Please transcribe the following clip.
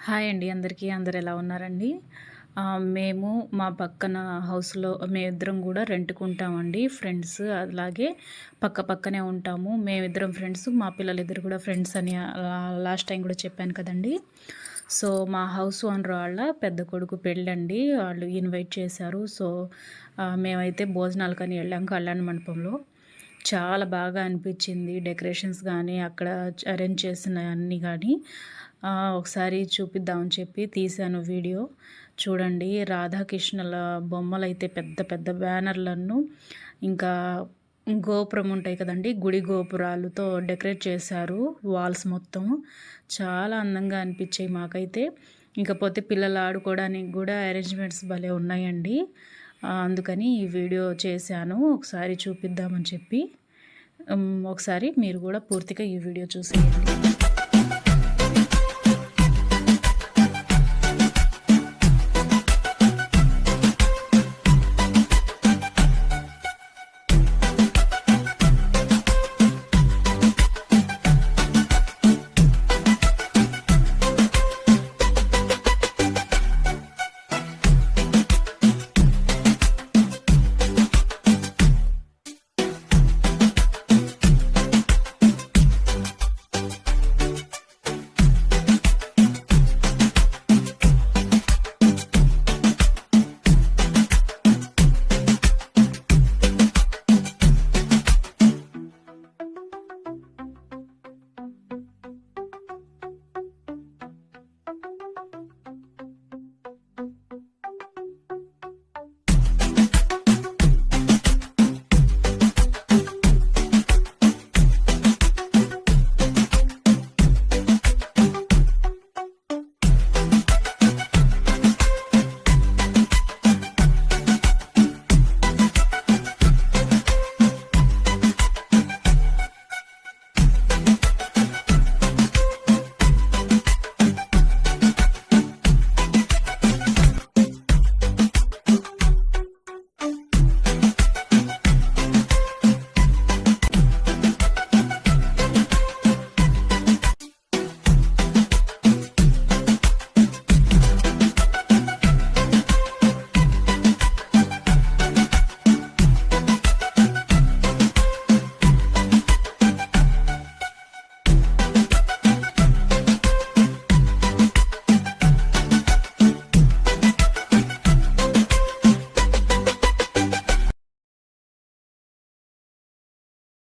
Hi అండి అందరికీ. అందరు ఎలా ఉన్నారండి? మేము మా పక్కన హౌస్‌లో మేమిద్దరం గూడా రెంట్‌కుంటామండి. ఫ్రెండ్స్ అలాగే పక్కనే ఉంటాము. మేమిద్దరం ఫ్రెండ్స్, మా పిల్లలిద్దరు కూడా ఫ్రెండ్స్ అని లాస్ట్ టైం కూడా చెప్పాను కదండీ! సో, మా హౌస్ ఓనర్ వాళ్ళ పెద్ద కొడుకు పెళ్ళండి. వాళ్ళు ఇన్వైట్ చేశారు. సో, మేమైతే భోజనాలకని వెళ్ళాం కళ్యాణ మండపంలో. చాలా బాగా అనిపించింది. డెకరేషన్స్ గానీ, అక్కడ అరేంజ్ చేసినయన్నీ గానీ, ఒకసారి చూపిద్దామని చెప్పి తీశాను వీడియో. చూడండి, రాధాకృష్ణుల బొమ్మలైతే పెద్ద పెద్ద బ్యానర్లను, ఇంకా గోపురం ఉంటాయి కదండీ! గుడి గోపురాలతో డెకరేట్ చేశారు వాల్స్ మొత్తం. చాలా అందంగా అనిపించాయి మాకైతే. ఇకపోతే పిల్లలు ఆడుకోవడానికి కూడా అరేంజ్‌మెంట్స్ భలే ఉన్నాయండి. అందుకని ఈ వీడియో చేశాను. ఒకసారి చూపిద్దామని చెప్పి. ఒకసారి మీరు కూడా పూర్తిగా ఈ వీడియో చూసేయండి.